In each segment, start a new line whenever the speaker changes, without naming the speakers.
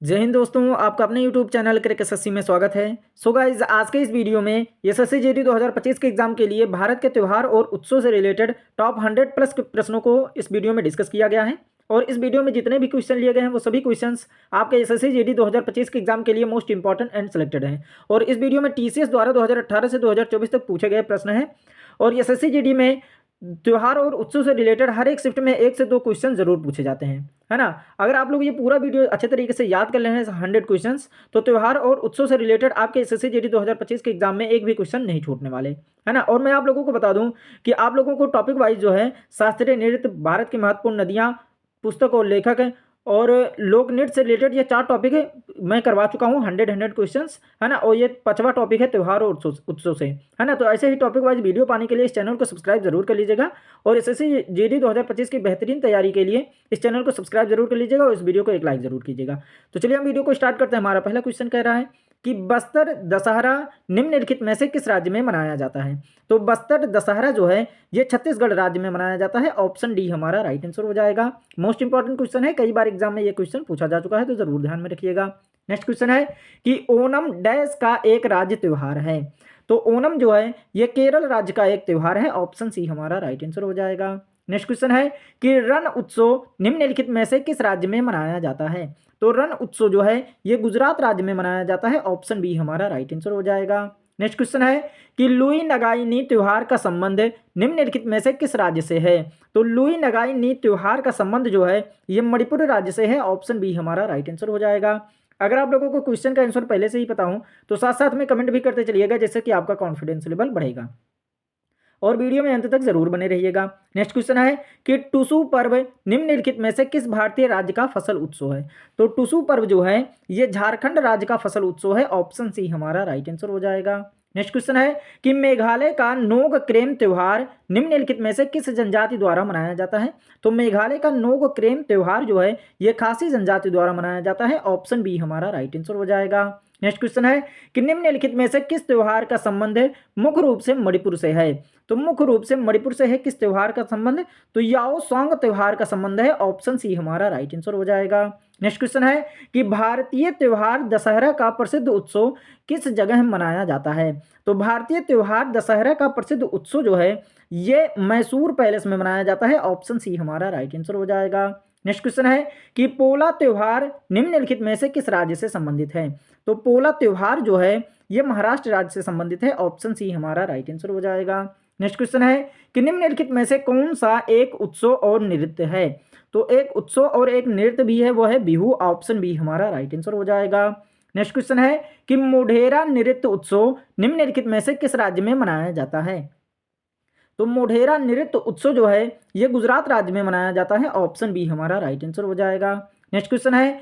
जय हिंद दोस्तों, आपका अपने YouTube चैनल क्रैक एसएससी में स्वागत है। सो गाइज, आज के इस वीडियो में एसएससी जीडी 2025 के एग्जाम के लिए भारत के त्यौहार और उत्सव से रिलेटेड टॉप 100 प्लस के प्रश्नों को इस वीडियो में डिस्कस किया गया है। और इस वीडियो में जितने भी क्वेश्चन लिए गए हैं वो सभी क्वेश्चंस आपके एसएससी जीडी 2025 के एग्जाम के लिए मोस्ट इंपॉर्टेंट एंड सिलेक्टेड हैं। और इस वीडियो में टीसीएस द्वारा 2018 से 2024 तक पूछे गए प्रश्न हैं। और एसएससी जीडी में त्योहार और उत्सव से रिलेटेड हर एक शिफ्ट में 1 से 2 क्वेश्चन जरूर पूछे जाते हैं, है ना। अगर आप लोग ये पूरा वीडियो अच्छे तरीके से याद कर लें 100 क्वेश्चंस, तो त्योहार और उत्सव से रिलेटेड आपके एसएससी जीडी 2025 के एग्जाम में एक भी क्वेश्चन नहीं छूटने वाले, है ना। और मैं आप लोगों को बता दूं कि आप लोगों को टॉपिक वाइज जो है शास्त्रीय नृत्य, भारत की महत्वपूर्ण नदियां, पुस्तक और लेखक और लोक नृत्य से रिलेटेड ये 4 टॉपिक है मैं करवा चुका हूँ 100 क्वेश्चंस, है ना। और ये 5वां टॉपिक है त्योहार और उत्सव से, है ना। तो ऐसे ही टॉपिक वाइज वीडियो पाने के लिए इस चैनल को सब्सक्राइब जरूर कर लीजिएगा। और एसएससी जीडी 2025 की बेहतरीन तैयारी के लिए इस चैनल को सब्सक्राइब जरूर कर लीजिएगा और इस वीडियो को एक लाइक जरूर कीजिएगा। तो चलिए हम वीडियो को स्टार्ट करते हैं। हमारा पहला क्वेश्चन कह रहा है कि बस्तर दशहरा निम्नलिखित में से किस राज्य में मनाया जाता है। तो बस्तर दशहरा जो है ये छत्तीसगढ़ राज्य में मनाया जाता है। ऑप्शन डी हमारा राइट आंसर हो जाएगा। मोस्ट इंपॉर्टेंट क्वेश्चन है, कई बार एग्जाम में ये क्वेश्चन पूछा जा चुका है, तो जरूर ध्यान में रखिएगा। नेक्स्ट क्वेश्चन है कि ओणम डैश का एक राज्य त्योहार है। तो ओणम जो है ये केरल राज्य का एक त्योहार है। ऑप्शन सी हमारा राइट आंसर हो जाएगा। नेक्स्ट क्वेश्चन है कि रण उत्सव निम्नलिखित में से किस राज्य में मनाया जाता है। तो रण उत्सव जो है ये गुजरात राज्य में मनाया जाता है। ऑप्शन बी हमारा राइट आंसर हो जाएगा। नेक्स्ट क्वेश्चन है कि लुई नगाई नी त्योहार का संबंध निम्नलिखित में से किस राज्य से है। तो लुई नगाई नी त्योहार का संबंध जो है ये मणिपुर राज्य से है। ऑप्शन बी हमारा राइट आंसर हो जाएगा। अगर आप लोगों को क्वेश्चन का आंसर पहले से ही पता हो तो साथ साथ में कमेंट भी करते चलिएगा, जिससे कि आपका कॉन्फिडेंस लेवल बढ़ेगा। और वीडियो में अंत तक जरूर बने रहिएगा। नेक्स्ट क्वेश्चन है कि टुसु पर्व निम्नलिखित में से किस भारतीय राज्य का फसल उत्सव है। तो टुसु पर्व जो है ये झारखंड राज्य का फसल उत्सव है। ऑप्शन सी हमारा राइट आंसर हो जाएगा। नेक्स्ट क्वेश्चन है कि मेघालय का नोग क्रेम त्योहार निम्नलिखित में से किस जनजाति द्वारा मनाया जाता है। तो मेघालय का नोग क्रेम त्योहार जो है ये खासी जनजाति द्वारा मनाया जाता है। ऑप्शन बी हमारा राइट आंसर हो जाएगा। नेक्स्ट क्वेश्चन है कि निम्नलिखित में से किस त्योहार का संबंध मुख्य रूप से मणिपुर से है। तो मुख्य रूप से मणिपुर से है किस त्योहार का संबंध। तो याओ सॉन्ग त्योहार का संबंध है। ऑप्शन सी हमारा राइट आंसर हो जाएगा। नेक्स्ट क्वेश्चन है कि भारतीय त्योहार दशहरा का प्रसिद्ध उत्सव किस जगह मनाया जाता है। तो भारतीय त्योहार दशहरा का प्रसिद्ध उत्सव जो है ये मैसूर पैलेस में मनाया जाता है। ऑप्शन सी हमारा राइट आंसर हो जाएगा। नेक्स्ट क्वेश्चन है कि पोला त्योहार निम्नलिखित में से किस राज्य से संबंधित है। तो पोला त्योहार जो है ये महाराष्ट्र राज्य से संबंधित है। ऑप्शन सी हमारा राइट आंसर हो जाएगा। नेक्स्ट क्वेश्चन है कि निम्नलिखित में से कौन सा एक उत्सव और नृत्य है। तो एक उत्सव और एक नृत्य भी है, वो है बिहू। ऑप्शन बी हमारा राइट आंसर हो जाएगा। नेक्स्ट क्वेश्चन है कि मोढेरा नृत्य उत्सव निम्नलिखित में से किस राज्य में मनाया जाता है। तो मोढेरा नृत्य उत्सव जो है ये गुजरात राज्य में मनाया जाता है। ऑप्शन बी हमारा राइट आंसर हो जाएगा। नेक्स्ट क्वेश्चन है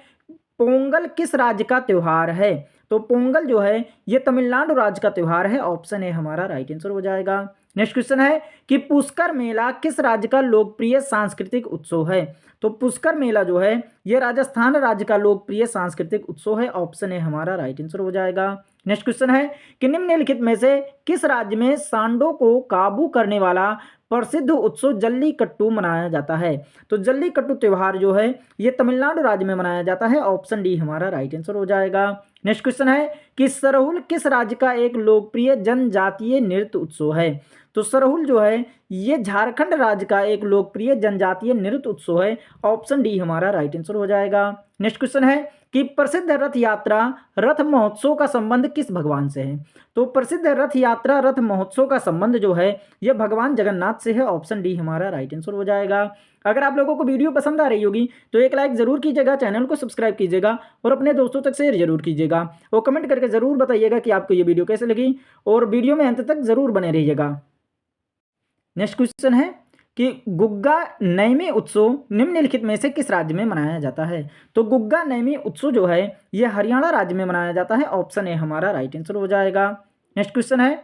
पोंगल किस राज्य का त्योहार है। तो पोंगल जो है ये तमिलनाडु राज्य का त्योहार है। ऑप्शन ए हमारा राइट आंसर हो जाएगा। नेक्स्ट क्वेश्चन है कि पुष्कर मेला किस राज्य का लोकप्रिय सांस्कृतिक उत्सव है। तो पुष्कर मेला जो है ये राजस्थान राज्य का लोकप्रिय सांस्कृतिक उत्सव है। ऑप्शन ए हमारा राइट आंसर हो जाएगा। नेक्स्ट क्वेश्चन है कि निम्नलिखित में से किस राज्य में सांडों को काबू करने वाला प्रसिद्ध उत्सव जल्लीकट्टू मनाया जाता है। तो जल्लीकट्टू त्योहार जो है ये तमिलनाडु राज्य में मनाया जाता है। ऑप्शन डी हमारा राइट आंसर हो जाएगा। नेक्स्ट क्वेश्चन है कि सरहुल किस राज्य का एक लोकप्रिय जनजातीय नृत्य उत्सव है। तो सरहुल जो है ये झारखंड राज्य का एक लोकप्रिय जनजातीय नृत्य उत्सव है। ऑप्शन डी हमारा राइट आंसर हो जाएगा। नेक्स्ट क्वेश्चन है कि प्रसिद्ध रथ यात्रा रथ महोत्सव का संबंध किस भगवान से है। तो प्रसिद्ध रथ यात्रा रथ महोत्सव का संबंध जो है यह भगवान जगन्नाथ से है। ऑप्शन डी हमारा राइट आंसर हो जाएगा। अगर आप लोगों को वीडियो पसंद आ रही होगी तो एक लाइक जरूर कीजिएगा, चैनल को सब्सक्राइब कीजिएगा और अपने दोस्तों तक शेयर जरूर कीजिएगा। और कमेंट करके जरूर बताइएगा कि आपको ये वीडियो कैसे लगी, और वीडियो में अंत तक जरूर बने रहिएगा। नेक्स्ट क्वेश्चन है कि गुग्गा नैमी उत्सव निम्नलिखित में से किस राज्य में मनाया जाता है। तो गुग्गा नैमी उत्सव जो है यह हरियाणा राज्य में मनाया जाता है। ऑप्शन ए हमारा राइट आंसर हो जाएगा। नेक्स्ट क्वेश्चन है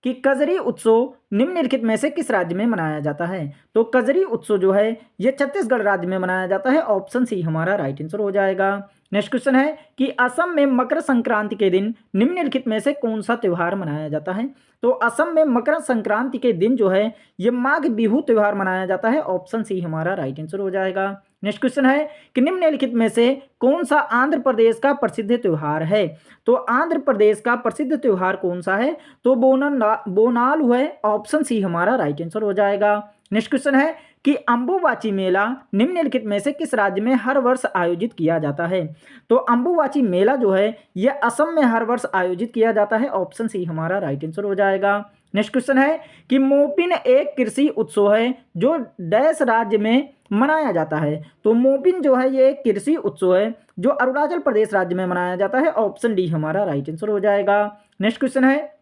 कि कजरी उत्सव निम्नलिखित में से किस राज्य में मनाया जाता है। तो कजरी उत्सव जो है यह छत्तीसगढ़ राज्य में मनाया जाता है। ऑप्शन सी हमारा राइट आंसर हो जाएगा। नेक्स्ट क्वेश्चन है कि असम में मकर संक्रांति के दिन निम्नलिखित में से कौन सा त्योहार मनाया जाता है। तो असम में मकर संक्रांति के दिन जो है ये माघ बिहू त्योहार मनाया जाता है। ऑप्शन सी हमारा राइट आंसर हो जाएगा। नेक्स्ट क्वेश्चन है कि निम्नलिखित में से कौन सा आंध्र प्रदेश का प्रसिद्ध त्योहार है। तो आंध्र प्रदेश का प्रसिद्ध त्योहार कौन सा है, तो बोनालू है, ऑप्शन सी हमारा राइट आंसर हो जाएगा। नेक्स्ट क्वेश्चन है कि अंबुबाची मेला निम्नलिखित में से किस राज्य में हर वर्ष आयोजित किया जाता है। तो अंबुबाची मेला जो है यह असम में हर वर्ष आयोजित किया जाता है, ऑप्शन सी हमारा राइट आंसर हो जाएगा। नेक्स्ट क्वेश्चन है कि मोपिन एक कृषि उत्सव है जो डैश राज्य में मनाया जाता है। तो मोपिन जो है ये एक कृषि उत्सव है जो अरुणाचल प्रदेश राज्य में मनाया जाता है, ऑप्शन डी हमारा राइट आंसर हो जाएगा। नेक्स्ट क्वेश्चन है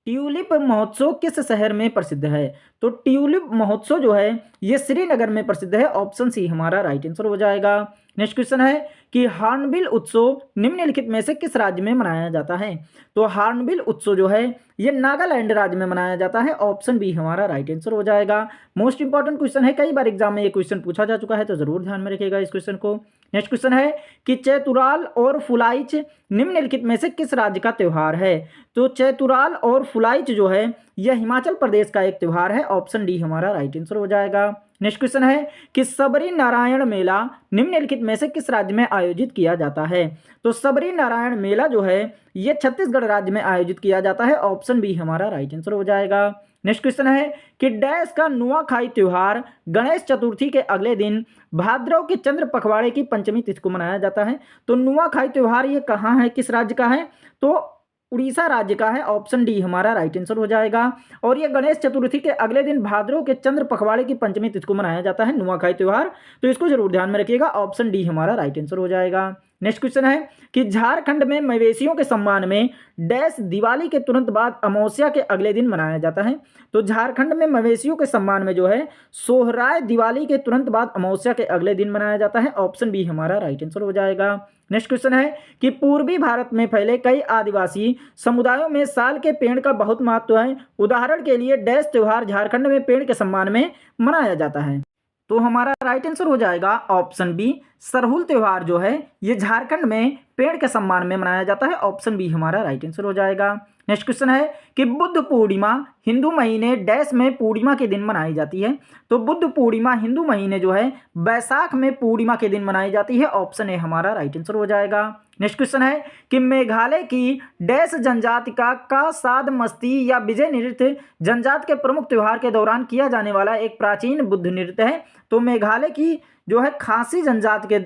ट्यूलिप महोत्सव किस शहर में प्रसिद्ध है। तो ट्यूलिप महोत्सव जो है ये श्रीनगर में प्रसिद्ध है, ऑप्शन सी हमारा राइट आंसर हो जाएगा। नेक्स्ट क्वेश्चन है कि हार्नबिल उत्सव निम्नलिखित में से किस राज्य में मनाया जाता है। तो हार्नबिल उत्सव जो है ये नागालैंड राज्य में मनाया जाता है, ऑप्शन बी हमारा राइट आंसर हो जाएगा। मोस्ट इंपॉर्टेंट क्वेश्चन है, कई बार एग्जाम में ये क्वेश्चन पूछा जा चुका है, तो जरूर ध्यान में रखिएगा इस क्वेश्चन को। नेक्स्ट क्वेश्चन है कि चैतुराल और फुलाइच निम्नलिखित में से किस राज्य का त्योहार है। तो चैतुराल और फुलाइच जो है यह हिमाचल प्रदेश का एक त्योहार है, ऑप्शन डी हमारा राइट आंसर हो जाएगा। नेक्स्ट क्वेश्चन है कि सबरी नारायण मेला निम्नलिखित में से किस राज्य में आयोजित किया जाता है। तो सबरी नारायण मेला जो है यह छत्तीसगढ़ राज्य में आयोजित किया जाता है, ऑप्शन बी हमारा राइट आंसर हो जाएगा। नेक्स्ट क्वेश्चन है कि डैश का नुआखाई त्योहार गणेश चतुर्थी के अगले दिन भाद्रव के चंद्र पखवाड़े की पंचमी तिथि को मनाया जाता है। तो नुआखाई त्योहार ये कहाँ है, किस राज्य का है, तो उड़ीसा राज्य का है, ऑप्शन डी हमारा राइट आंसर हो जाएगा। और ये गणेश चतुर्थी के अगले दिन भाद्रव के चंद्र पखवाड़े की पंचमी तिथि को मनाया जाता है नुआखाई त्योहार, तो इसको जरूर ध्यान में रखिएगा, ऑप्शन डी हमारा राइट आंसर हो जाएगा। नेक्स्ट क्वेश्चन है कि झारखंड में मवेशियों के सम्मान में डैश दिवाली के तुरंत बाद अमावस्या के अगले दिन मनाया जाता है। तो झारखंड में मवेशियों के सम्मान में जो है सोहराय दिवाली के तुरंत बाद अमावस्या के अगले दिन मनाया जाता है, ऑप्शन बी हमारा राइट आंसर हो जाएगा। नेक्स्ट क्वेश्चन है कि पूर्वी भारत में फैले कई आदिवासी समुदायों में साल के पेड़ का बहुत महत्व है। उदाहरण के लिए डैश त्योहार झारखंड में पेड़ के सम्मान में मनाया जाता है। तो हमारा राइट आंसर हो जाएगा ऑप्शन बी, सरहुल त्योहार जो है ये झारखंड में पेड़ के सम्मान में मनाया जाता है, ऑप्शन बी हमारा राइट आंसर हो जाएगा। नेक्स्ट क्वेश्चन है कि बुद्ध पूर्णिमा हिंदू महीने डैश में पूर्णिमा के दिन मनाई जाती है। तो बुद्ध पूर्णिमा हिंदू महीने जो है बैसाख में पूर्णिमा के दिन मनाई जाती है, ऑप्शन ए हमारा राइट आंसर हो जाएगा। नेक्स्ट क्वेश्चन है कि मेघालय की डैश जनजाति का साध मस्ती या विजय नृत्य जनजाति के प्रमुख त्योहार के दौरान किया जाने वाला एक प्राचीन बुद्ध नृत्य है। तो मेघालय की जो है खासी जनजाति के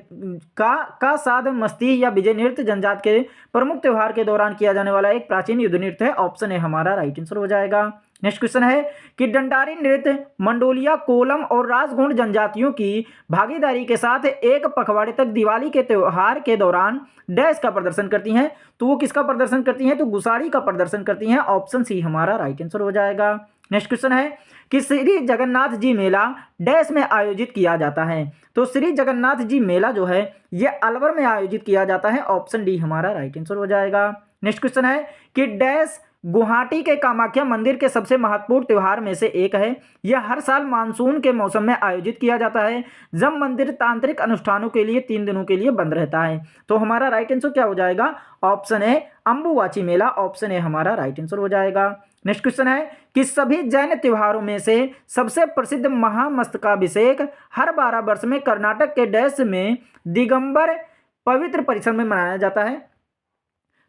का साध मस्ती या विजय नृत्य जनजाति के प्रमुख त्योहार के दौरान किया जाने वाला एक प्राचीन युद्ध नृत्य है, ऑप्शन ए हमारा राइट आंसर हो जाएगा। नेक्स्ट क्वेश्चन है कि डंडारी नृत्य मंडोलिया, कोलम और राजगोंड जनजातियों की भागीदारी के साथ एक पखवाड़े तक दिवाली के त्योहार के दौरान डैश का प्रदर्शन करती हैं। तो वो किसका प्रदर्शन करती हैं, तो गुसाड़ी का प्रदर्शन करती हैं, ऑप्शन सी हमारा राइट आंसर हो जाएगा। नेक्स्ट क्वेश्चन है कि श्री जगन्नाथ जी मेला डैश में आयोजित किया जाता है। तो श्री जगन्नाथ जी मेला जो है ये अलवर में आयोजित किया जाता है, ऑप्शन डी हमारा राइट आंसर हो जाएगा। नेक्स्ट क्वेश्चन है कि डैश गुवाहाटी के कामाख्या मंदिर के सबसे महत्वपूर्ण त्योहार में से एक है। यह हर साल मानसून के मौसम में आयोजित किया जाता है, जब मंदिर तांत्रिक अनुष्ठानों के लिए 3 दिनों के लिए बंद रहता है। तो हमारा राइट आंसर क्या हो जाएगा, option A Ambubachi Mela, option A हमारा राइट आंसर हो जाएगा। नेक्स्ट क्वेश्चन है कि सभी जैन त्योहारों में से सबसे प्रसिद्ध महामस्तकाभिषेक हर 12 वर्ष में कर्नाटक के डैश में दिगंबर पवित्र परिसर में मनाया जाता है।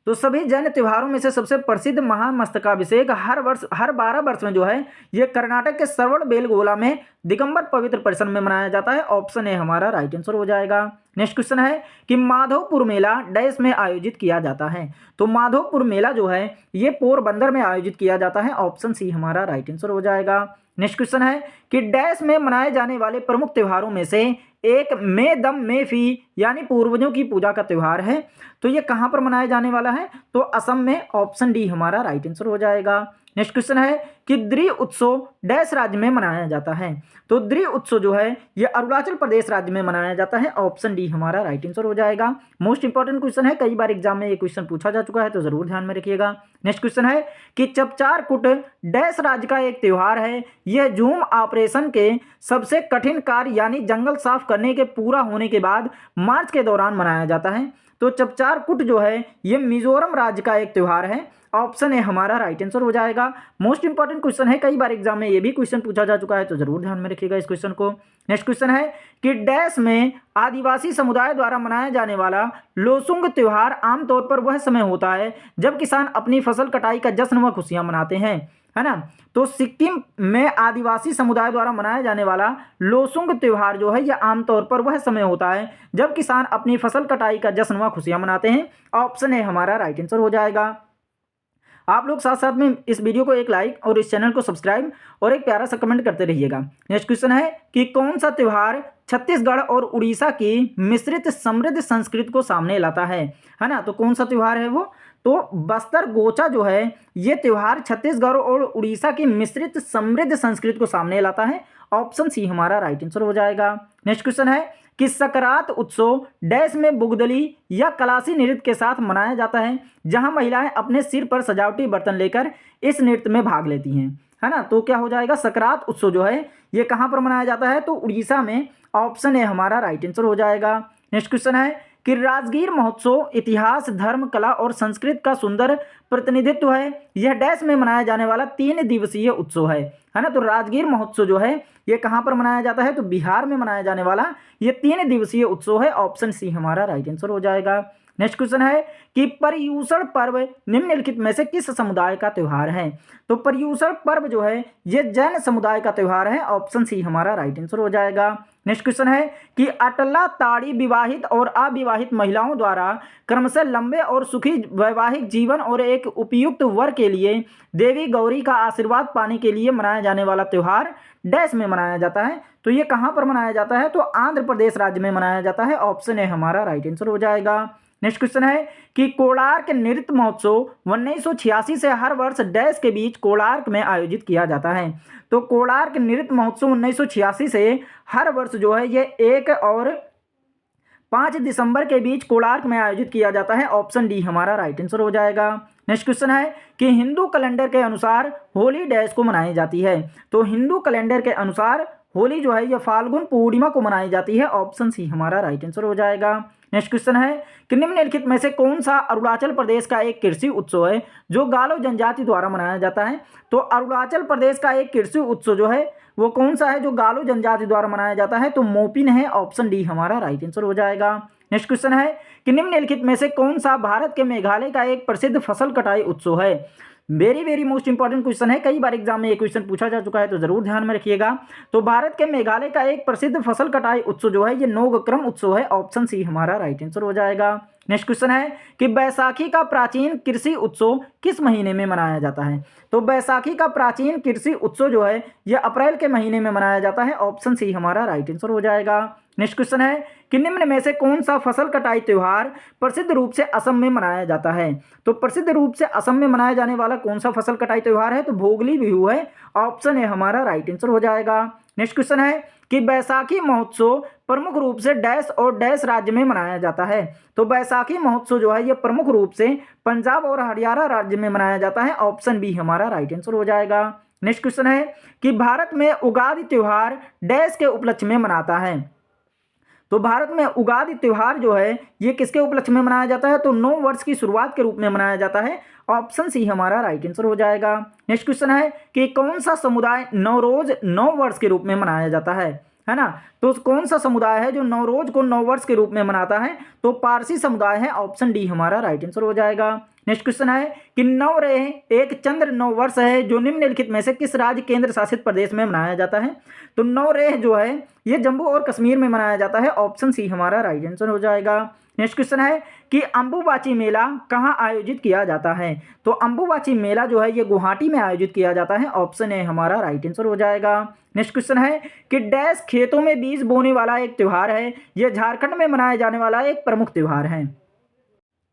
तो सभी जैन त्योहारों में से सबसे प्रसिद्ध महामस्तकाभिषेक हर 12 वर्ष में जो है ये कर्नाटक के श्रवण बेलगोला में दिगंबर पवित्र परिसर में मनाया जाता है, ऑप्शन ए हमारा राइट आंसर हो जाएगा। नेक्स्ट क्वेश्चन है कि माधोपुर मेला डैश में आयोजित किया जाता है। तो माधोपुर मेला जो है ये पोरबंदर में आयोजित किया जाता है, ऑप्शन सी हमारा राइट आंसर हो जाएगा। नेक्स्ट क्वेश्चन है कि डैश में मनाए जाने वाले प्रमुख त्योहारों में से एक मे दम मे फी यानी पूर्वजों की पूजा का त्योहार है। तो ये कहाँ पर मनाया जाने वाला है, तो असम में, ऑप्शन डी हमारा राइट आंसर हो जाएगा। नेक्स्ट क्वेश्चन है कि द्रि उत्सव डैश राज्य में मनाया जाता है। तो द्रि उत्सव जो है ये अरुणाचल प्रदेश राज्य में मनाया जाता है, ऑप्शन डी हमारा राइट आंसर हो जाएगा। मोस्ट इंपॉर्टेंट क्वेश्चन है, कई बार एग्जाम में ये क्वेश्चन पूछा जा चुका है, तो जरूर ध्यान में रखिएगा। नेक्स्ट क्वेश्चन है कि चपचार कुट डैश राज्य का एक त्योहार है। यह जूम ऑपरेशन के सबसे कठिन कार्य यानी जंगल साफ करने के पूरा होने के बाद मार्च के दौरान मनाया जाता है। तो चपचारकुट जो है ये मिजोरम राज्य का एक त्यौहार है। ऑप्शन ए हमारा राइट आंसर हो जाएगा। मोस्ट इंपॉर्टेंट क्वेश्चन है, कई बार एग्जाम में ये भी क्वेश्चन पूछा जा चुका है, तो जरूर ध्यान में रखिएगा इस क्वेश्चन को। नेक्स्ट क्वेश्चन है कि डैश में आदिवासी समुदाय द्वारा मनाया जाने वाला लोसुंग त्योहार आमतौर पर वह समय होता है जब किसान अपनी फसल कटाई का जश्न व खुशियां मनाते हैं, है ना। तो सिक्किम में आदिवासी समुदाय द्वारा मनाया जाने वाला लोसुंग त्योहार जो है यह आमतौर पर वह समय होता है जब किसान अपनी फसल कटाई का जश्न व खुशियां मनाते हैं। ऑप्शन ए हमारा राइट आंसर हो जाएगा। आप लोग साथ साथ में इस वीडियो को एक लाइक और इस चैनल को सब्सक्राइब और एक प्यारा सा कमेंट करते रहिएगा। नेक्स्ट क्वेश्चन है कि कौन सा त्योहार छत्तीसगढ़ और उड़ीसा की मिश्रित समृद्ध संस्कृति को सामने लाता है ना। तो कौन सा त्योहार है वो, तो बस्तर गोचा जो है ये त्योहार छत्तीसगढ़ और उड़ीसा की मिश्रित समृद्ध संस्कृति को सामने लाता है। ऑप्शन सी हमारा राइट आंसर हो जाएगा। नेक्स्ट क्वेश्चन है कि सकरात उत्सव डैश में बुगदली या कलासी नृत्य के साथ मनाया जाता है जहां महिलाएं अपने सिर पर सजावटी बर्तन लेकर इस नृत्य में भाग लेती हैं, है ना। तो क्या हो जाएगा, सकरात उत्सव जो है ये कहां पर मनाया जाता है, तो उड़ीसा में। ऑप्शन ए हमारा राइट आंसर हो जाएगा। नेक्स्ट क्वेश्चन है कि राजगीर महोत्सव इतिहास, धर्म, कला और संस्कृति का सुंदर प्रतिनिधित्व है। यह डैश में मनाया जाने वाला 3 दिवसीय उत्सव है ना। तो राजगीर महोत्सव जो है ये कहाँ पर मनाया जाता है, तो बिहार में मनाया जाने वाला ये 3 दिवसीय उत्सव है। ऑप्शन सी हमारा राइट आंसर हो जाएगा। नेक्स्ट क्वेश्चन है कि पर्युषण पर्व निम्नलिखित में से किस समुदाय का त्यौहार है। तो पर्युषण पर्व जो है ये जैन समुदाय का त्यौहार है। ऑप्शन सी हमारा राइट आंसर हो जाएगा। नेक्स्ट क्वेश्चन है कि अटला ताड़ी विवाहित और अविवाहित महिलाओं द्वारा क्रमशः लंबे और सुखी वैवाहिक जीवन और एक उपयुक्त वर के लिए देवी गौरी का आशीर्वाद पाने के लिए मनाया जाने वाला त्यौहार डैश में मनाया जाता है। तो ये कहाँ पर मनाया जाता है, तो आंध्र प्रदेश राज्य में मनाया जाता है। ऑप्शन ए हमारा राइट आंसर हो जाएगा। नेक्स्ट क्वेश्चन है कि कोणार्क नृत्य महोत्सव 1986 से हर वर्ष डैश के बीच कोणार्क में आयोजित किया जाता है। तो कोणार्क नृत्य महोत्सव 1986 से हर वर्ष जो है ये 1 और 5 दिसंबर के बीच कोणार्क में आयोजित किया जाता है। ऑप्शन डी हमारा राइट आंसर हो जाएगा। नेक्स्ट क्वेश्चन है कि हिंदू कैलेंडर के अनुसार होली डैश को मनाई जाती है। तो हिंदू कैलेंडर के अनुसार होली जो है यह फाल्गुन पूर्णिमा को मनाई जाती है। ऑप्शन सी हमारा राइट आंसर हो जाएगा। नेक्स्ट क्वेश्चन है कि निम्नलिखित में से कौन सा अरुणाचल प्रदेश का एक कृषि उत्सव है जो गालो जनजाति द्वारा मनाया जाता है। तो अरुणाचल प्रदेश का एक कृषि उत्सव जो है वो कौन सा है जो गालो जनजाति द्वारा मनाया जाता है, तो मोपिन है। ऑप्शन डी हमारा राइट आंसर हो जाएगा। नेक्स्ट क्वेश्चन है कि निम्नलिखित में से कौन सा भारत के मेघालय का एक प्रसिद्ध फसल कटाई उत्सव है। वेरी मोस्ट इंपॉर्टेंट क्वेश्चन है, कई बार एग्जाम में ये क्वेश्चन पूछा जा चुका है, तो जरूर ध्यान में रखिएगा। तो भारत के मेघालय का एक प्रसिद्ध फसल कटाई उत्सव जो है ये नोगक्रम उत्सव है। ऑप्शन सी हमारा राइट आंसर हो जाएगा। नेक्स्ट क्वेश्चन है कि बैसाखी का प्राचीन कृषि उत्सव किस महीने में मनाया जाता है। तो बैसाखी का प्राचीन कृषि उत्सव जो है यह अप्रैल के महीने में मनाया जाता है। ऑप्शन सी हमारा राइट आंसर हो जाएगा। नेक्स्ट क्वेश्चन है कि निम्न में से कौन सा फसल कटाई त्यौहार प्रसिद्ध रूप से असम में मनाया जाता है। तो प्रसिद्ध रूप से असम में मनाया जाने वाला कौन सा फसल कटाई त्यौहार है, तो भोगली बिहू है। ऑप्शन ए हमारा राइट आंसर हो जाएगा। नेक्स्ट क्वेश्चन है कि बैसाखी महोत्सव प्रमुख रूप से डैश और डैश राज्य में मनाया जाता है। तो बैसाखी महोत्सव जो है यह प्रमुख रूप से पंजाब और हरियाणा राज्य में मनाया जाता है। ऑप्शन बी हमारा राइट आंसर हो जाएगा। नेक्स्ट क्वेश्चन है कि भारत में उगादि त्योहार डैश के उपलक्ष्य में मनाता है। तो भारत में उगादि त्योहार जो है ये किसके उपलक्ष्य में मनाया जाता है, तो नव वर्ष की शुरुआत के रूप में मनाया जाता है। ऑप्शन सी हमारा राइट आंसर हो जाएगा। नेक्स्ट क्वेश्चन है कि कौन सा समुदाय नवरोज नव वर्ष के रूप में मनाया जाता है ना। तो कौन सा समुदाय है जो नवरोज को नव वर्ष के रूप में मनाता है, तो पारसी समुदाय है। ऑप्शन डी हमारा राइट आंसर हो जाएगा। नेक्स्ट क्वेश्चन है कि नवरेह एक चंद्र नववर्ष है जो निम्नलिखित में से किस राज्य केंद्र शासित प्रदेश में मनाया जाता है। तो नवरेह जो है ये जम्मू और कश्मीर में मनाया जाता है। ऑप्शन सी हमारा राइट आंसर हो जाएगा। नेक्स्ट क्वेश्चन है कि अंबुबाची मेला कहाँ आयोजित किया जाता है। तो अंबुबाची मेला जो है ये गुवाहाटी में आयोजित किया जाता है। ऑप्शन ए हमारा राइट आंसर हो जाएगा। नेक्स्ट क्वेश्चन है कि डैश खेतों में बीज बोने वाला एक त्यौहार है, यह झारखंड में मनाया जाने वाला एक प्रमुख त्यौहार है।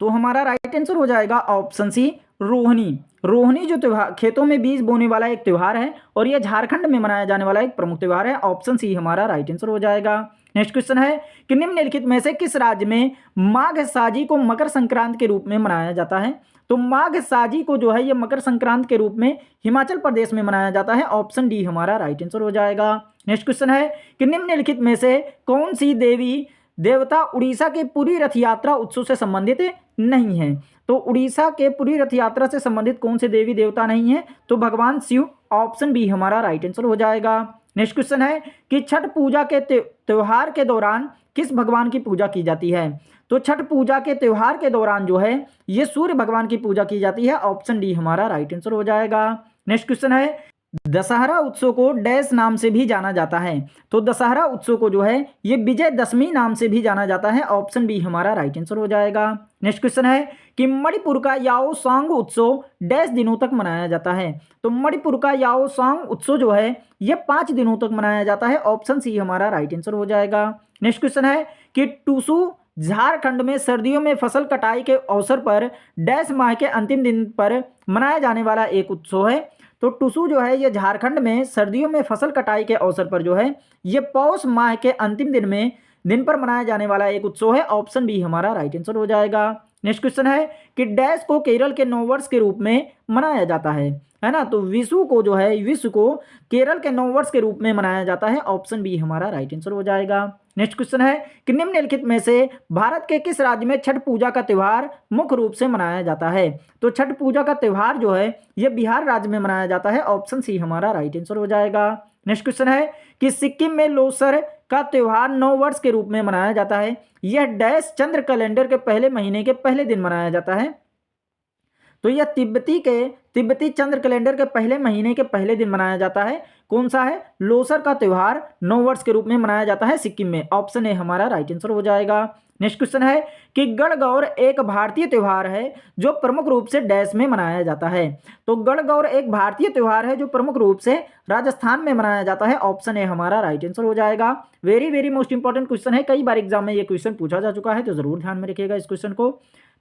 तो हमारा राइट आंसर हो जाएगा ऑप्शन सी रोहिणी। रोहिणी जो त्योहार खेतों में बीज बोने वाला एक त्यौहार है और यह झारखंड में मनाया जाने वाला एक प्रमुख त्यौहार है। ऑप्शन सी हमारा राइट आंसर हो जाएगा। नेक्स्ट क्वेश्चन है कि निम्नलिखित में से किस राज्य में माघ साजी को मकर संक्रांति के रूप में मनाया जाता है। तो माघ साजी को जो है ये मकर संक्रांति के रूप में हिमाचल प्रदेश में मनाया जाता है। ऑप्शन डी हमारा राइट आंसर हो जाएगा। नेक्स्ट क्वेश्चन है कि निम्नलिखित में से कौन सी देवी देवता उड़ीसा के पुरी रथ यात्रा उत्सव से संबंधित नहीं है। तो उड़ीसा के पुरी रथ यात्रा से संबंधित कौन से देवी देवता नहीं है? तो भगवान शिव, ऑप्शन बी हमारा राइट आंसर हो जाएगा। नेक्स्ट क्वेश्चन है कि छठ पूजा के त्योहार के दौरान किस भगवान की पूजा की जाती है? तो छठ पूजा के त्योहार के दौरान जो है ये सूर्य भगवान की पूजा की जाती है, ऑप्शन डी हमारा राइट आंसर हो जाएगा। नेक्स्ट क्वेश्चन है दशहरा उत्सव को डैश नाम से भी जाना जाता है? तो दशहरा उत्सव को जो है ये विजयदशमी नाम से भी जाना जाता है, ऑप्शन बी हमारा राइट आंसर हो जाएगा। नेक्स्ट क्वेश्चन है कि मणिपुर का याओ सांग उत्सव डैश दिनों तक मनाया जाता है? तो मणिपुर का याओ सांग उत्सव जो है ये 5 दिनों तक मनाया जाता है, ऑप्शन सी हमारा राइट आंसर हो जाएगा। नेक्स्ट क्वेश्चन है कि टूसू झारखंड में सर्दियों में फसल कटाई के अवसर पर डैश माह के अंतिम दिन पर मनाया जाने वाला एक उत्सव है। तो टुसू जो है ये झारखंड में सर्दियों में फसल कटाई के अवसर पर जो है ये पौष माह के अंतिम दिन पर मनाया जाने वाला एक उत्सव है, ऑप्शन बी हमारा राइट आंसर हो जाएगा। नेक्स्ट क्वेश्चन है कि डैश को केरल के नववर्ष के रूप में मनाया जाता है ना? तो विशु को जो है विशु को केरल के नववर्ष के रूप में मनाया जाता है, ऑप्शन बी हमारा राइट आंसर हो जाएगा। नेक्स्ट क्वेश्चन है कि निम्नलिखित में से भारत के किस राज्य में छठ पूजा का त्योहार मुख्य रूप से मनाया जाता है? तो छठ पूजा का त्योहार जो है यह बिहार राज्य में मनाया जाता है, ऑप्शन सी हमारा राइट आंसर हो जाएगा। नेक्स्ट क्वेश्चन है कि सिक्किम में लोसर का त्योहार नववर्ष के रूप में मनाया जाता है, यह डैश चंद्र कैलेंडर के पहले महीने के पहले दिन मनाया जाता है? तो यह तिब्बती चंद्र कैलेंडर के पहले महीने के पहले दिन मनाया जाता है। कौन सा है? लोसर का त्योहार नववर्ष के रूप में मनाया जाता है सिक्किम में, ऑप्शन ए हमारा राइट आंसर हो जाएगा। नेक्स्ट क्वेश्चन है कि गणगौर एक भारतीय त्योहार है जो प्रमुख रूप से डैश में मनाया जाता है? तो गणगौर एक भारतीय त्योहार है जो प्रमुख रूप से राजस्थान में मनाया जाता है, ऑप्शन ए हमारा राइट आंसर हो जाएगा। Very very most important question है, कई बार एग्जाम में ये क्वेश्चन पूछा जा चुका है, तो जरूर ध्यान में रखिएगा इस क्वेश्चन को।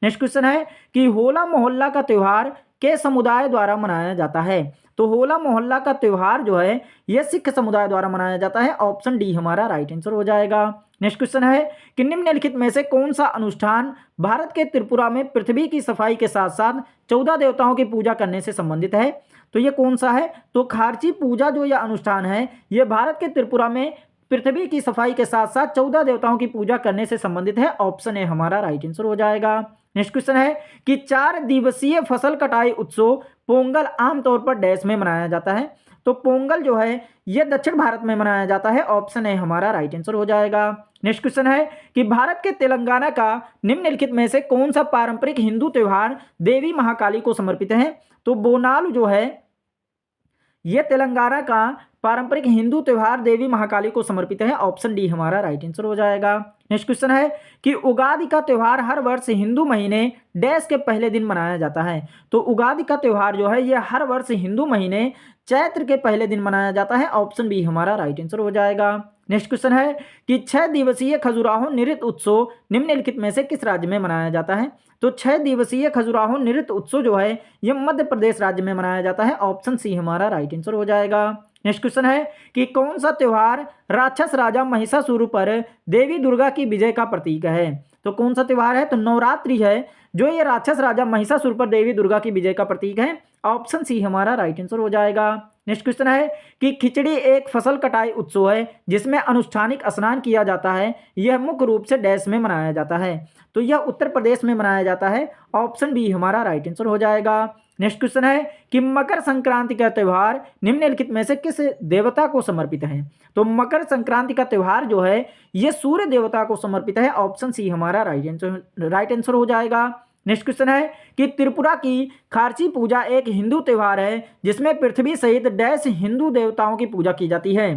नेक्स्ट क्वेश्चन है कि होला मोहल्ला का त्योहार के समुदाय द्वारा मनाया जाता है? तो होला मोहल्ला का त्योहार जो है यह सिख समुदाय द्वारा मनाया जाता है, ऑप्शन डी हमारा राइट आंसर हो जाएगा। नेक्स्ट क्वेश्चन है कि निम्नलिखित में से कौन सा अनुष्ठान भारत के त्रिपुरा में पृथ्वी की सफाई के साथ साथ 14 देवताओं की पूजा करने से संबंधित है? तो ये कौन सा है? तो खारची पूजा जो यह अनुष्ठान है यह भारत के त्रिपुरा में पृथ्वी की सफाई के साथ साथ 14 देवताओं की पूजा करने से संबंधित है, ऑप्शन ए हमारा राइट आंसर हो जाएगा। नेक्स्ट क्वेश्चन है कि 4 दिवसीय फसल कटाई उत्सव पोंगल आमतौर पर डैश में मनाया जाता है? तो पोंगल जो है यह दक्षिण भारत में मनाया जाता है, ऑप्शन ए हमारा राइट आंसर हो जाएगा। नेक्स्ट क्वेश्चन है कि भारत के तेलंगाना का निम्नलिखित में से कौन सा पारंपरिक हिंदू त्योहार देवी महाकाली को समर्पित है? तो बोनाल जो है यह तेलंगाना का पारंपरिक हिंदू त्योहार देवी महाकाली को समर्पित है, ऑप्शन डी हमारा राइट आंसर हो जाएगा। नेक्स्ट क्वेश्चन है कि उगादि का त्योहार हर वर्ष हिंदू महीने डैश के पहले दिन मनाया जाता है? तो उगादि का त्योहार जो है यह हर वर्ष हिंदू महीने चैत्र के पहले दिन मनाया जाता है, ऑप्शन बी हमारा राइट आंसर हो जाएगा। नेक्स्ट क्वेश्चन है कि 6 दिवसीय खजुराहो नृत्य उत्सव निम्नलिखित में से किस राज्य में मनाया जाता है? तो 6 दिवसीय खजुराहो नृत्य उत्सव जो है यह मध्य प्रदेश राज्य में मनाया जाता है, ऑप्शन सी हमारा राइट आंसर हो जाएगा। नेक्स्ट क्वेश्चन है कि कौन सा त्योहार राक्षस राजा महिषासुर पर देवी दुर्गा की विजय का प्रतीक है? तो कौन सा त्योहार है? तो नवरात्रि है जो ये राक्षस राजा महिषासुर पर देवी दुर्गा की विजय का प्रतीक है, ऑप्शन सी हमारा राइट आंसर हो जाएगा। नेक्स्ट क्वेश्चन है कि खिचड़ी एक फसल कटाई उत्सव है जिसमें अनुष्ठानिक स्नान किया जाता है, यह मुख्य रूप से डैश में मनाया जाता है? तो यह उत्तर प्रदेश में मनाया जाता है, ऑप्शन बी हमारा राइट आंसर हो जाएगा। नेक्स्ट क्वेश्चन है कि मकर संक्रांति का त्योहार निम्नलिखित में से किस देवता को समर्पित है? तो मकर संक्रांति का त्योहार जो है यह सूर्य देवता को समर्पित है, ऑप्शन सी हमारा राइट आंसर हो जाएगा। नेक्स्ट क्वेश्चन है कि त्रिपुरा की खारची पूजा एक हिंदू त्योहार है जिसमें पृथ्वी सहित डैश हिंदू देवताओं की पूजा की जाती है?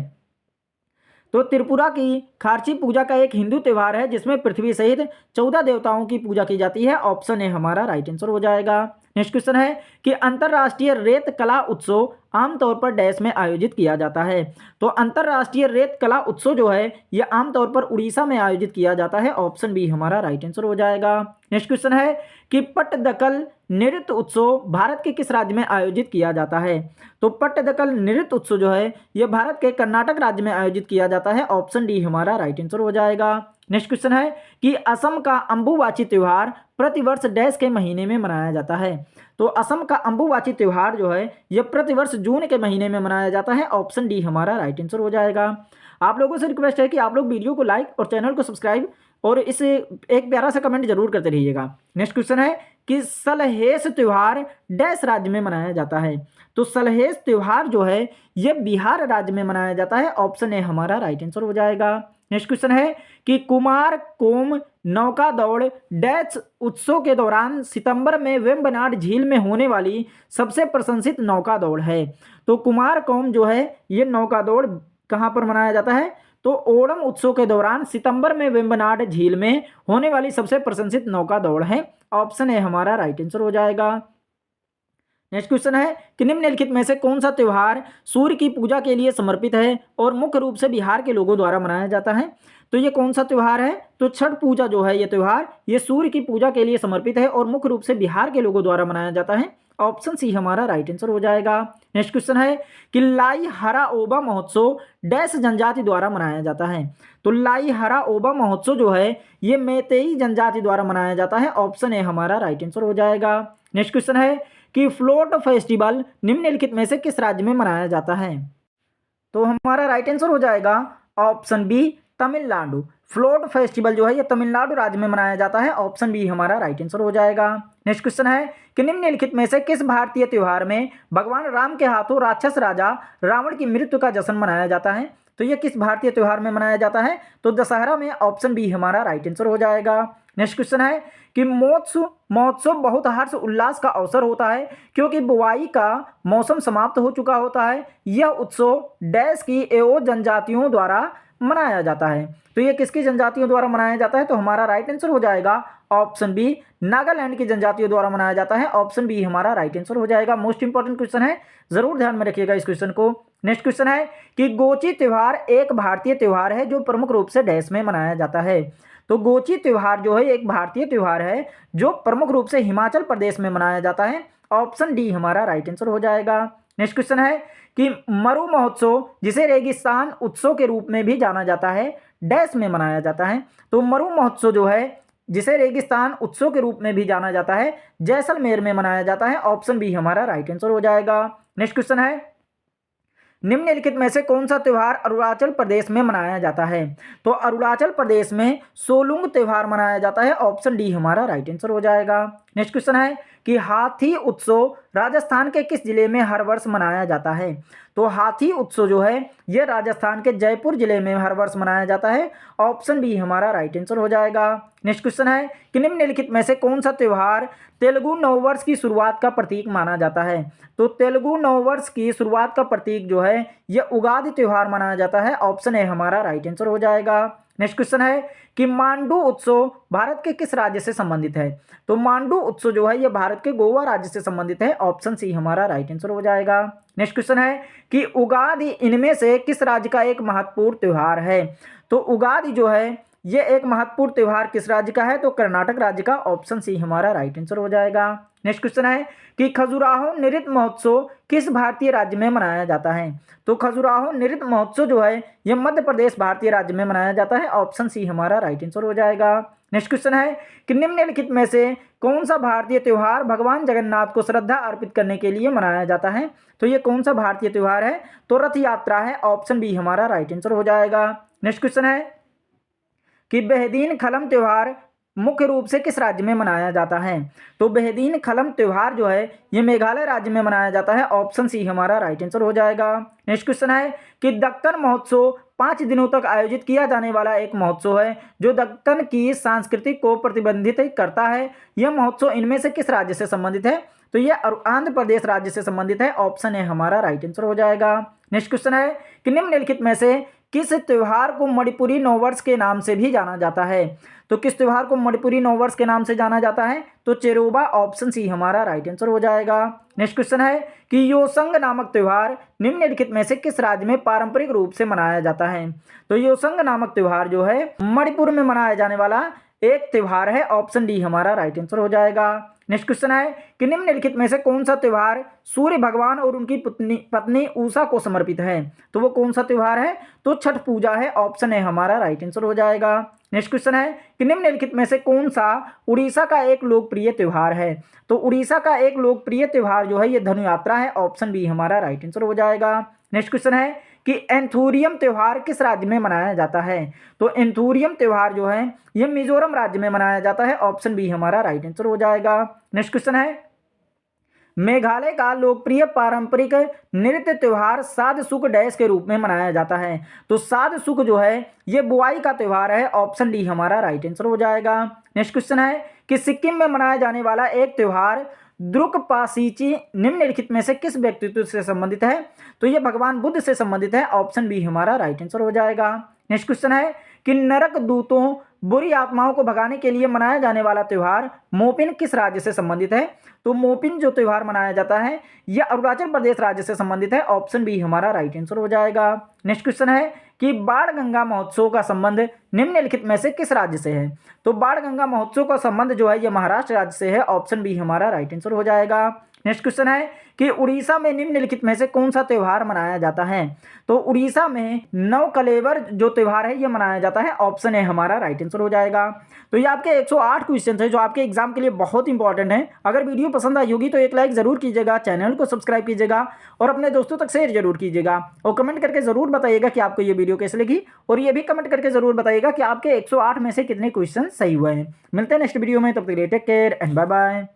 तो त्रिपुरा की खारची पूजा का एक हिंदू त्योहार है जिसमें पृथ्वी सहित 14 देवताओं की पूजा की जाती है, ऑप्शन ए हमारा राइट आंसर हो जाएगा। नेक्स्ट क्वेश्चन है कि अंतर्राष्ट्रीय रेत कला उत्सव आमतौर पर डैश में आयोजित किया जाता है? तो अंतर्राष्ट्रीय रेत कला उत्सव जो है यह आमतौर पर उड़ीसा में आयोजित किया जाता है, ऑप्शन बी हमारा राइट आंसर हो जाएगा। नेक्स्ट क्वेश्चन है कि पट्टदकल नृत्य उत्सव भारत के किस राज्य में आयोजित किया जाता है? तो पट्टदकल नृत्य उत्सव जो है यह भारत के कर्नाटक राज्य में आयोजित किया जाता है, ऑप्शन डी हमारा राइट आंसर हो जाएगा। नेक्स्ट क्वेश्चन है कि असम का अंबुबाची त्योहार प्रतिवर्ष डैश के महीने में मनाया जाता है? तो असम का अंबुबाची त्योहार जो है यह प्रतिवर्ष जून के महीने में मनाया जाता है, ऑप्शन डी हमारा राइट आंसर हो जाएगा। आप लोगों से रिक्वेस्ट है कि आप लोग वीडियो को लाइक और चैनल को सब्सक्राइब और इस एक प्यारा सा कमेंट जरूर करते रहिएगा। नेक्स्ट क्वेश्चन है कि सलहेस त्योहार डैश राज्य में मनाया जाता है। तो सलहेस त्योहार जो है ये बिहार राज्य में मनाया जाता है। ऑप्शन ए हमारा राइट आंसर हो जाएगा। नेक्स्ट क्वेश्चन है कि कुमार कोम नौका दौड़ डैश उत्सव के दौरान सितंबर में वेम्बनाड झील में होने वाली सबसे प्रशंसित नौका दौड़ है। तो कुमार कोम जो है ये नौका दौड़ कहाँ पर मनाया जाता है? तो ओणम उत्सव के दौरान सितंबर में वेम्बनाड झील में होने वाली सबसे प्रशंसित नौका दौड़ है। ऑप्शन ए हमारा राइट आंसर हो जाएगा। नेक्स्ट क्वेश्चन है कि निम्नलिखित में से कौन सा त्योहार सूर्य की पूजा के लिए समर्पित है और मुख्य रूप से बिहार के लोगों द्वारा मनाया जाता है? तो ये कौन सा त्योहार है? तो छठ पूजा जो है ये त्योहार ये सूर्य की पूजा के लिए समर्पित है और मुख्य रूप से बिहार के लोगों द्वारा मनाया जाता है। ऑप्शन सी हमारा राइट आंसर हो जाएगा। नेक्स्ट क्वेश्चन है कि लाई हरा ओबा महोत्सव डैश जनजाति द्वारा मनाया जाता है। तो लाई हरा ओबा महोत्सव जो है ये मैतेई जनजाति द्वारा मनाया जाता है। ऑप्शन ए हमारा राइट आंसर हो जाएगा। नेक्स्ट क्वेश्चन है कि फ्लोट फेस्टिवल निम्नलिखित में से किस राज्य में मनाया जाता है? तो हमारा राइट आंसर हो जाएगा option B Tamil Nadu. Float festival जो है ये तमिलनाडु राज्य में मनाया जाता है। ऑप्शन बी हमारा राइट आंसर हो जाएगा। नेक्स्ट क्वेश्चन है कि निम्नलिखित में से किस भारतीय त्योहार में भगवान राम के हाथों राक्षस राजा रावण की मृत्यु का जश्न मनाया जाता है? तो ये किस भारतीय त्योहार में मनाया जाता है? तो दशहरा में। ऑप्शन बी हमारा राइट आंसर हो जाएगा। नेक्स्ट क्वेश्चन है कि महोत्सव बहुत हर्ष उल्लास का अवसर होता है क्योंकि बुवाई का मौसम समाप्त हो चुका होता है। यह उत्सव डैश की एओ जनजातियों द्वारा मनाया जाता है। तो ये किसकी जनजातियों द्वारा मनाया जाता है? तो हमारा राइट आंसर हो जाएगा ऑप्शन बी नागालैंड की जनजातियों द्वारा मनाया जाता है। ऑप्शन बी हमारा राइट आंसर हो जाएगा। मोस्ट इंपॉर्टेंट क्वेश्चन है, जरूर ध्यान में रखिएगा इस क्वेश्चन को। नेक्स्ट क्वेश्चन है कि गोची त्योहार एक भारतीय त्योहार है जो प्रमुख रूप से डैश में मनाया जाता है। तो गोची त्योहार जो है एक भारतीय त्योहार है जो प्रमुख रूप से हिमाचल प्रदेश में मनाया जाता है। ऑप्शन डी हमारा राइट आंसर हो जाएगा। नेक्स्ट क्वेश्चन है कि मरु महोत्सव जिसे रेगिस्तान उत्सव के रूप में भी जाना जाता है डैश में मनाया जाता है। तो मरु महोत्सव जो है जिसे रेगिस्तान उत्सव के रूप में भी जाना जाता है जैसलमेर में मनाया जाता है। ऑप्शन बी हमारा राइट आंसर हो जाएगा। नेक्स्ट क्वेश्चन है निम्नलिखित में से कौन सा त्योहार अरुणाचल प्रदेश में मनाया जाता है? तो अरुणाचल प्रदेश में सोलुंग त्योहार मनाया जाता है। ऑप्शन डी हमारा राइट आंसर हो जाएगा। नेक्स्ट क्वेश्चन है कि हाथी उत्सव राजस्थान के किस जिले में हर वर्ष मनाया जाता है? तो हाथी उत्सव जो है ये राजस्थान के जयपुर जिले में हर वर्ष मनाया जाता है। ऑप्शन बी हमारा राइट आंसर हो जाएगा। नेक्स्ट क्वेश्चन है कि निम्नलिखित में से कौन सा त्योहार तेलुगु नववर्ष की शुरुआत का प्रतीक माना जाता है? तो तेलुगु नववर्ष की शुरुआत का प्रतीक जो है यह उगादि त्योहार मनाया जाता है। ऑप्शन ए हमारा राइट आंसर हो जाएगा। नेक्स्ट क्वेश्चन है कि मांडू उत्सव भारत के किस राज्य से संबंधित है? तो मांडू उत्सव जो है यह भारत के गोवा राज्य से संबंधित है। ऑप्शन सी हमारा राइट आंसर हो जाएगा। नेक्स्ट क्वेश्चन है कि उगादि इनमें से किस राज्य का एक महत्वपूर्ण त्योहार है? तो उगादि जो है ये एक महत्वपूर्ण त्योहार किस राज्य का है? तो कर्नाटक राज्य का। ऑप्शन सी हमारा राइट आंसर हो जाएगा। नेक्स्ट क्वेश्चन है कि खजुराहो नृत्य महोत्सव किस भारतीय राज्य में मनाया जाता है? तो खजुराहो नृत्य महोत्सव जो है यह मध्य प्रदेश भारतीय राज्य में मनाया जाता है। ऑप्शन सी हमारा राइट आंसर हो जाएगा। नेक्स्ट क्वेश्चन है कि निम्नलिखित में से कौन सा भारतीय त्योहार भगवान जगन्नाथ को श्रद्धा अर्पित करने के लिए मनाया जाता है? तो ये कौन सा भारतीय त्योहार है? तो रथ यात्रा है। ऑप्शन बी हमारा राइट आंसर हो जाएगा। नेक्स्ट क्वेश्चन है कि बेहदीन खलम त्योहार मुख्य रूप से किस राज्य में मनाया जाता है? तो बेहदीन खलम त्योहार जो है ये मेघालय राज्य में मनाया जाता है। ऑप्शन सी हमारा राइट आंसर हो जाएगा। नेक्स्ट क्वेश्चन है कि दक्कन महोत्सव 5 दिनों तक आयोजित किया जाने वाला एक महोत्सव है जो दक्कन की संस्कृति को प्रतिबंधित करता है। यह महोत्सव इनमें से किस राज्य से संबंधित है? तो यह आंध्र प्रदेश राज्य से संबंधित है। ऑप्शन ए हमारा राइट आंसर हो जाएगा। नेक्स्ट क्वेश्चन है कि निम्नलिखित में से किस त्योहार को मणिपुरी नववर्ष के नाम से भी जाना जाता है? तो किस त्योहार को मणिपुरी नववर्ष के नाम से जाना जाता है? तो चेरोबा। ऑप्शन सी हमारा राइट आंसर हो जाएगा। नेक्स्ट क्वेश्चन है कि योसंग नामक त्योहार निम्नलिखित में से किस राज्य में पारंपरिक रूप से मनाया जाता है? तो योसंग नामक त्योहार जो है मणिपुर में मनाया जाने वाला एक त्योहार है। ऑप्शन डी हमारा राइट आंसर हो जाएगा। नेक्स्ट क्वेश्चन है कि निम्नलिखित में से कौन सा त्योहार सूर्य भगवान और उनकी पत्नी उषा को समर्पित है? तो वो कौन सा त्योहार है? तो छठ पूजा है। ऑप्शन ए हमारा राइट आंसर हो जाएगा। नेक्स्ट क्वेश्चन है कि निम्नलिखित में से कौन सा उड़ीसा का एक लोकप्रिय त्योहार है? तो उड़ीसा का एक लोकप्रिय त्योहार जो है ये धनु यात्रा है। ऑप्शन बी हमारा राइट आंसर हो जाएगा। नेक्स्ट क्वेश्चन है कि एंथूरियम त्यौहार किस राज्य में मनाया जाता है। तो एंथूरियम त्यौहार जो है ये मिजोरम राज्य में मनाया जाता है। ऑप्शन बी हमारा राइट आंसर हो जाएगा। नेक्स्ट क्वेश्चन है, मेघालय का लोकप्रिय पारंपरिक नृत्य त्योहार साद सुक डैश के रूप में मनाया जाता है। तो साद सुक जो है ये बुआई का त्योहार है। ऑप्शन डी हमारा राइट आंसर हो जाएगा। नेक्स्ट क्वेश्चन है कि सिक्किम में मनाया जाने वाला एक त्योहार द्रुक पासीची निम्नलिखित में से किस व्यक्तित्व से संबंधित है। तो ये भगवान बुद्ध से संबंधित है। ऑप्शन बी हमारा राइट आंसर हो जाएगा। नेक्स्ट क्वेश्चन है कि नरक दूतों बुरी आत्माओं को भगाने के लिए मनाया जाने वाला त्योहार मोपिन किस राज्य से संबंधित है। तो मोपिन जो त्योहार मनाया जाता है यह अरुणाचल प्रदेश राज्य से संबंधित है। ऑप्शन बी हमारा राइट आंसर हो जाएगा। नेक्स्ट क्वेश्चन है कि बाण गंगा महोत्सव का संबंध निम्नलिखित में से किस राज्य से है। तो बाण गंगा महोत्सव का संबंध जो है यह महाराष्ट्र राज्य से है। ऑप्शन बी हमारा राइट आंसर हो जाएगा। नेक्स्ट क्वेश्चन है कि उड़ीसा में निम्नलिखित में से कौन सा त्योहार मनाया जाता है। तो उड़ीसा में नवकलेवर जो त्योहार है यह मनाया जाता है। ऑप्शन ए हमारा राइट आंसर हो जाएगा। तो ये आपके 108 क्वेश्चन है जो आपके एग्जाम के लिए बहुत इंपॉर्टेंट है। अगर वीडियो पसंद आई होगी तो एक लाइक जरूर कीजिएगा, चैनल को सब्सक्राइब कीजिएगा और अपने दोस्तों तक शेयर जरूर कीजिएगा और कमेंट करके जरूर बताइएगा कि आपको ये वीडियो कैसे लगी और ये भी कमेंट करके जरूर बताइएगा कि आपके 108 में से कितने क्वेश्चन सही हुए हैं। मिलते हैं नेक्स्ट वीडियो में, तब तक के लिए take care and bye bye.